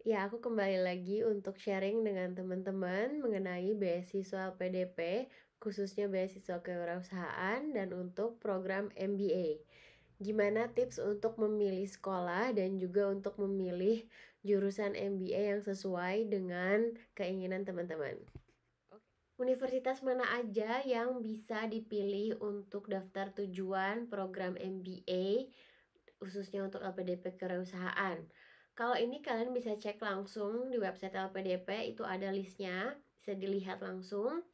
Ya, aku kembali lagi untuk sharing dengan teman-teman mengenai beasiswa PDP, khususnya beasiswa kewirausahaan dan untuk program MBA. Gimana tips untuk memilih sekolah dan juga untuk memilih jurusan MBA yang sesuai dengan keinginan teman-teman. Universitas mana aja yang bisa dipilih untuk daftar tujuan program MBA khususnya untuk LPDP kewirausahaan? Kalau ini kalian bisa cek langsung di website LPDP, itu ada listnya, bisa dilihat langsung.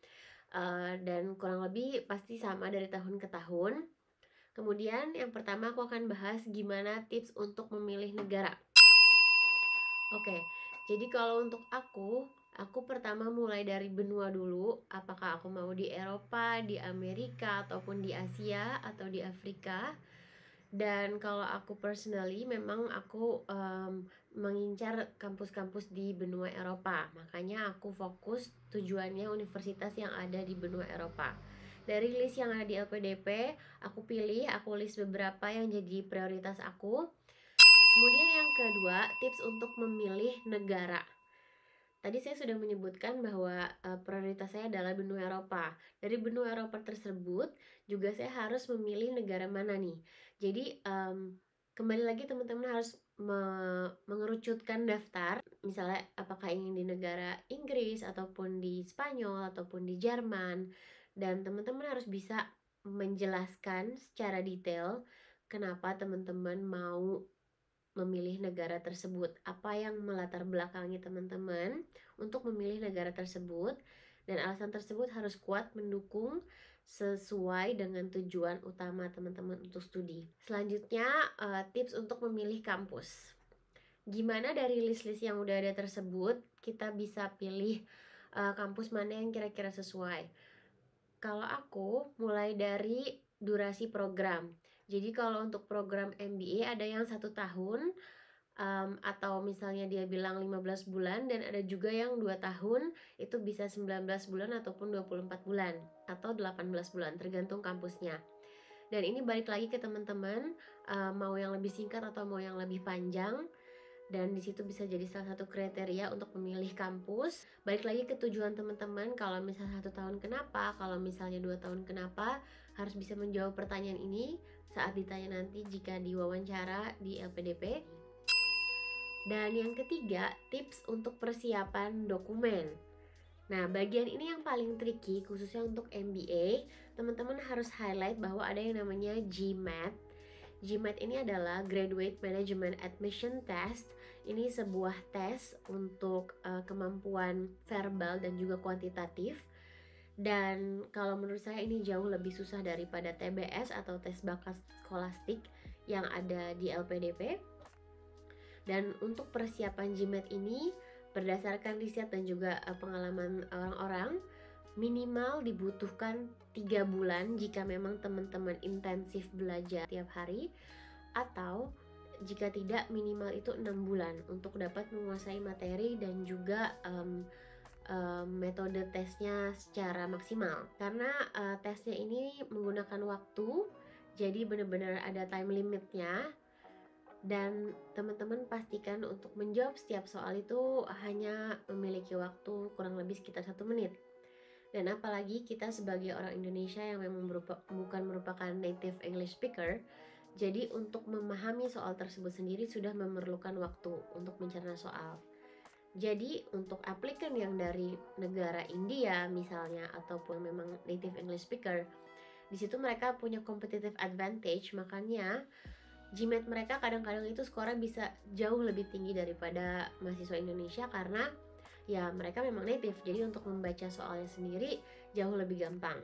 Dan kurang lebih pasti sama dari tahun ke tahun. Kemudian yang pertama aku akan bahas gimana tips untuk memilih negara. Oke, jadi kalau untuk aku pertama mulai dari benua dulu. Apakah aku mau di Eropa, di Amerika, ataupun di Asia, atau di Afrika. Dan kalau aku personally memang aku mengincar kampus-kampus di benua Eropa. Makanya aku fokus tujuannya universitas yang ada di benua Eropa. Dari list yang ada di LPDP, aku list beberapa yang jadi prioritas aku. Kemudian yang kedua, tips untuk memilih negara. Tadi saya sudah menyebutkan bahwa prioritas saya adalah benua Eropa. Dari benua Eropa tersebut juga saya harus memilih negara mana nih. Jadi kembali lagi teman-teman harus mengerucutkan daftar. Misalnya apakah ingin di negara Inggris ataupun di Spanyol ataupun di Jerman. Dan teman-teman harus bisa menjelaskan secara detail kenapa teman-teman mau memilih negara tersebut, apa yang melatar belakangi teman-teman untuk memilih negara tersebut, dan alasan tersebut harus kuat mendukung sesuai dengan tujuan utama teman-teman untuk studi. Selanjutnya, tips untuk memilih kampus. Gimana dari list-list yang udah ada tersebut kita bisa pilih kampus mana yang kira-kira sesuai? Kalau aku mulai dari durasi program. Jadi kalau untuk program MBA ada yang 1 tahun, atau misalnya dia bilang 15 bulan, dan ada juga yang 2 tahun, itu bisa 19 bulan ataupun 24 bulan atau 18 bulan tergantung kampusnya. Dan ini balik lagi ke teman-teman, mau yang lebih singkat atau mau yang lebih panjang. Dan disitu bisa jadi salah satu kriteria untuk memilih kampus. Balik lagi ke tujuan teman-teman, kalau misalnya 1 tahun kenapa, kalau misalnya 2 tahun kenapa, harus bisa menjawab pertanyaan ini saat ditanya nanti jika diwawancara di LPDP. Dan yang ketiga, tips untuk persiapan dokumen. Nah, bagian ini yang paling tricky khususnya untuk MBA. Teman-teman harus highlight bahwa ada yang namanya GMAT. GMAT ini adalah Graduate Management Admission Test. Ini sebuah tes untuk kemampuan verbal dan juga kuantitatif. Dan kalau menurut saya ini jauh lebih susah daripada TBS atau tes bakat skolastik yang ada di LPDP. Dan untuk persiapan GMAT ini, berdasarkan riset dan juga pengalaman orang-orang, minimal dibutuhkan 3 bulan jika memang teman-teman intensif belajar tiap hari, atau jika tidak minimal itu 6 bulan untuk dapat menguasai materi dan juga metode tesnya secara maksimal. Karena tesnya ini menggunakan waktu, jadi benar-benar ada time limitnya. Dan teman-teman pastikan untuk menjawab setiap soal itu hanya memiliki waktu kurang lebih sekitar 1 menit. Dan apalagi kita sebagai orang Indonesia yang memang bukan merupakan native English speaker, jadi untuk memahami soal tersebut sendiri sudah memerlukan waktu untuk mencerna soal. Jadi untuk aplikan yang dari negara India misalnya, ataupun memang native English speaker, di situ mereka punya competitive advantage, makanya GMAT mereka kadang-kadang itu skornya bisa jauh lebih tinggi daripada mahasiswa Indonesia karena ya mereka memang native, jadi untuk membaca soalnya sendiri jauh lebih gampang.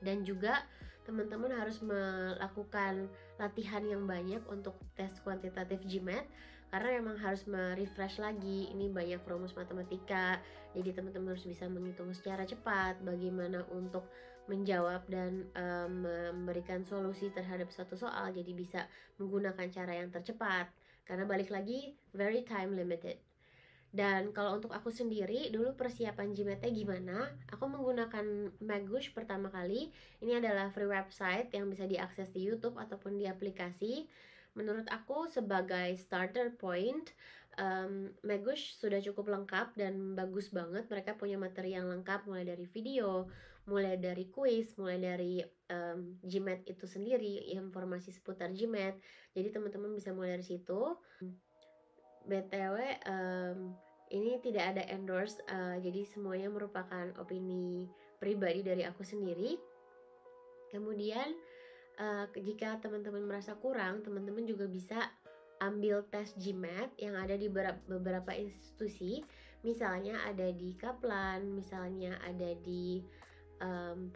Dan juga teman-teman harus melakukan latihan yang banyak untuk tes kuantitatif GMAT karena memang harus merefresh lagi, ini banyak rumus matematika, jadi teman-teman harus bisa menghitung secara cepat bagaimana untuk menjawab dan memberikan solusi terhadap suatu soal, jadi bisa menggunakan cara yang tercepat karena balik lagi very time limited. Dan kalau untuk aku sendiri, dulu persiapan GMAT-nya gimana? Aku menggunakan Magush pertama kali. Ini adalah free website yang bisa diakses di YouTube ataupun di aplikasi. Menurut aku sebagai starter point, Megush sudah cukup lengkap dan bagus banget. Mereka punya materi yang lengkap, mulai dari video, mulai dari kuis, mulai dari GMAT itu sendiri, informasi seputar GMAT. Jadi teman-teman bisa mulai dari situ. BTW, ini tidak ada endorse, jadi semuanya merupakan opini pribadi dari aku sendiri. Kemudian jika teman-teman merasa kurang, teman-teman juga bisa ambil tes GMAT yang ada di beberapa institusi. Misalnya ada di Kaplan, misalnya ada di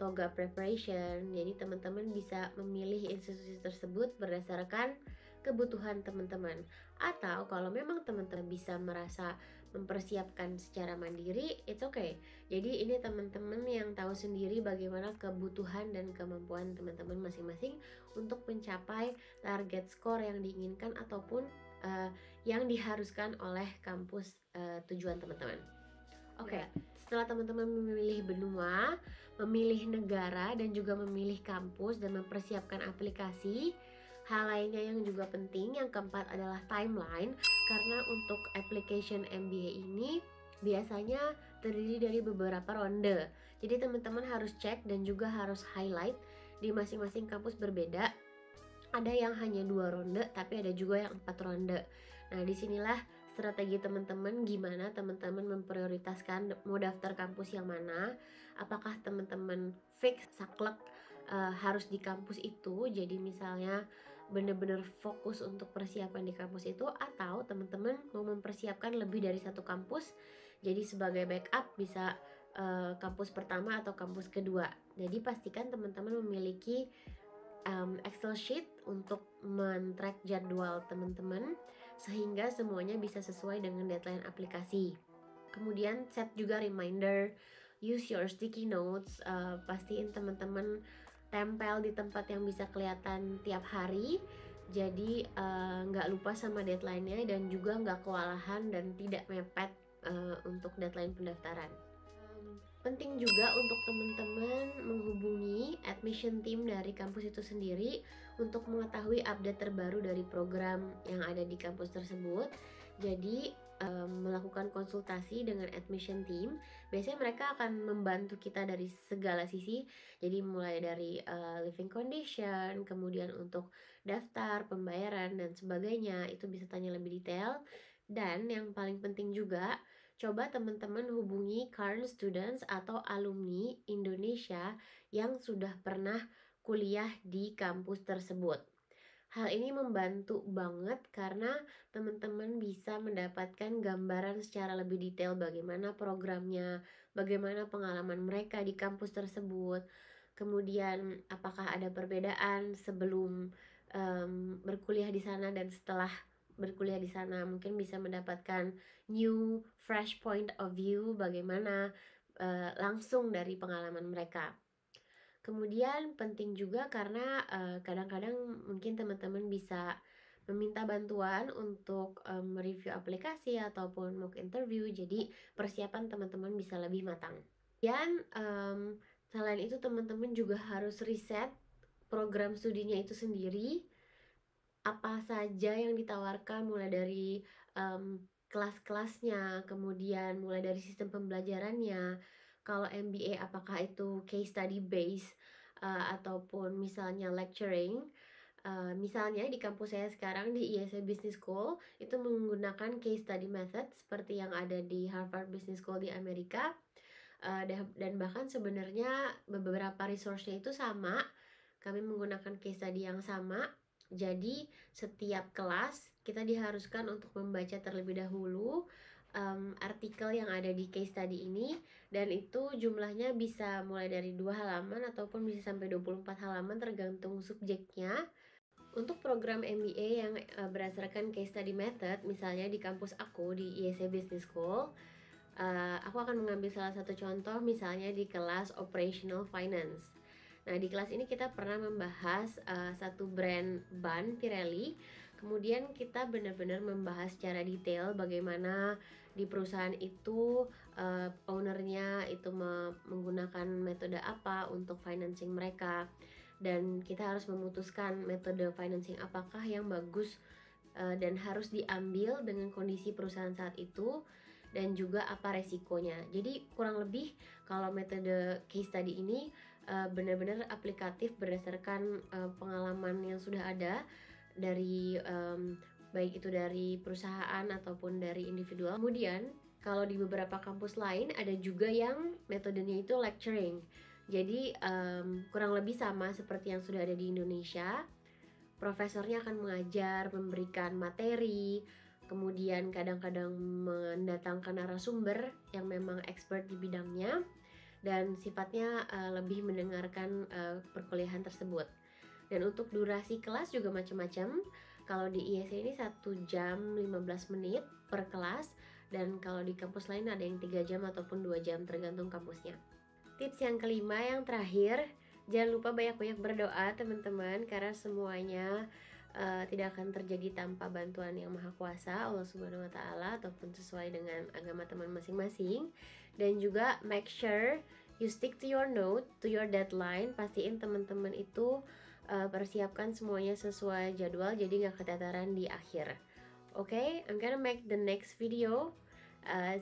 Toga Preparation. Jadi teman-teman bisa memilih institusi tersebut berdasarkan kebutuhan teman-teman. Atau kalau memang teman-teman bisa merasa mempersiapkan secara mandiri, it's okay. Jadi ini teman-teman yang tahu sendiri bagaimana kebutuhan dan kemampuan teman-teman masing-masing untuk mencapai target skor yang diinginkan ataupun yang diharuskan oleh kampus tujuan teman-teman. Oke, setelah teman-teman memilih benua, memilih negara, dan juga memilih kampus dan mempersiapkan aplikasi, hal lainnya yang juga penting, yang keempat adalah timeline. Karena untuk application MBA ini biasanya terdiri dari beberapa ronde. Jadi teman-teman harus cek dan juga harus highlight di masing-masing kampus berbeda. Ada yang hanya 2 ronde, tapi ada juga yang 4 ronde. Nah, disinilah strategi teman-teman, gimana teman-teman memprioritaskan mau daftar kampus yang mana. Apakah teman-teman fix saklek harus di kampus itu, jadi misalnya bener-bener fokus untuk persiapan di kampus itu, atau teman-teman mau mempersiapkan lebih dari satu kampus, jadi sebagai backup bisa kampus pertama atau kampus kedua. Jadi pastikan teman-teman memiliki Excel sheet untuk men-track jadwal teman-teman sehingga semuanya bisa sesuai dengan deadline aplikasi. Kemudian set juga reminder, use your sticky notes, pastiin teman-teman tempel di tempat yang bisa kelihatan tiap hari, jadi nggak lupa sama deadline-nya dan juga nggak kewalahan dan tidak mepet untuk deadline pendaftaran. Penting juga untuk teman-teman menghubungi admission team dari kampus itu sendiri untuk mengetahui update terbaru dari program yang ada di kampus tersebut. Jadi melakukan konsultasi dengan admission team, biasanya mereka akan membantu kita dari segala sisi. Jadi mulai dari living condition, kemudian untuk daftar, pembayaran dan sebagainya, itu bisa tanya lebih detail. Dan yang paling penting juga, coba teman-teman hubungi current students atau alumni Indonesia yang sudah pernah kuliah di kampus tersebut. Hal ini membantu banget karena teman-teman bisa mendapatkan gambaran secara lebih detail bagaimana programnya, bagaimana pengalaman mereka di kampus tersebut. Kemudian apakah ada perbedaan sebelum berkuliah di sana dan setelah berkuliah di sana, mungkin bisa mendapatkan new fresh point of view bagaimana langsung dari pengalaman mereka. Kemudian penting juga karena kadang-kadang mungkin teman-teman bisa meminta bantuan untuk mereview aplikasi ataupun mock interview, jadi persiapan teman-teman bisa lebih matang. Dan selain itu teman-teman juga harus riset program studinya itu sendiri, apa saja yang ditawarkan mulai dari kelas-kelasnya, kemudian mulai dari sistem pembelajarannya. Kalau MBA apakah itu case study base ataupun misalnya lecturing. Misalnya di kampus saya sekarang di ISE Business School itu menggunakan case study method seperti yang ada di Harvard Business School di Amerika. Dan bahkan sebenarnya beberapa resource-nya itu sama. Kami menggunakan case study yang sama. Jadi setiap kelas kita diharuskan untuk membaca terlebih dahulu artikel yang ada di case study ini, dan itu jumlahnya bisa mulai dari 2 halaman ataupun bisa sampai 24 halaman tergantung subjeknya. Untuk program MBA yang berdasarkan case study method, misalnya di kampus aku di ISE Business School, aku akan mengambil salah satu contoh misalnya di kelas Operational Finance. Nah, di kelas ini kita pernah membahas satu brand ban Pirelli. Kemudian kita benar-benar membahas secara detail bagaimana di perusahaan itu ownernya itu menggunakan metode apa untuk financing mereka. Dan kita harus memutuskan metode financing apakah yang bagus dan harus diambil dengan kondisi perusahaan saat itu dan juga apa resikonya. Jadi kurang lebih kalau metode case study ini benar-benar aplikatif berdasarkan pengalaman yang sudah ada dari baik itu dari perusahaan ataupun dari individual. Kemudian kalau di beberapa kampus lain ada juga yang metodenya itu lecturing. Jadi kurang lebih sama seperti yang sudah ada di Indonesia. Profesornya akan mengajar, memberikan materi, kemudian kadang-kadang mendatangkan narasumber yang memang expert di bidangnya dan sifatnya lebih mendengarkan perkuliahan tersebut. Dan untuk durasi kelas juga macam-macam. Kalau di IEC ini 1 jam 15 menit per kelas, dan kalau di kampus lain ada yang 3 jam ataupun 2 jam tergantung kampusnya. Tips yang kelima, yang terakhir, jangan lupa banyak-banyak berdoa teman-teman, karena semuanya tidak akan terjadi tanpa bantuan yang maha kuasa Allah Subhanahu wa Ta'ala ataupun sesuai dengan agama teman masing-masing. Dan juga make sure you stick to your note, to your deadline. Pastiin teman-teman itu persiapkan semuanya sesuai jadwal, jadi nggak keteteran di akhir. Okay, I'm gonna make the next video.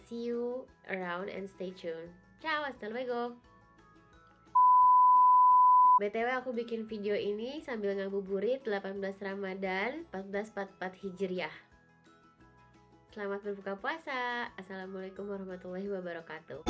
See you around and stay tuned. Ciao, hasta luego. BTW aku bikin video ini sambil ngabuburit 18 Ramadan 1444 Hijriah. Selamat berbuka puasa. Assalamualaikum warahmatullahi wabarakatuh.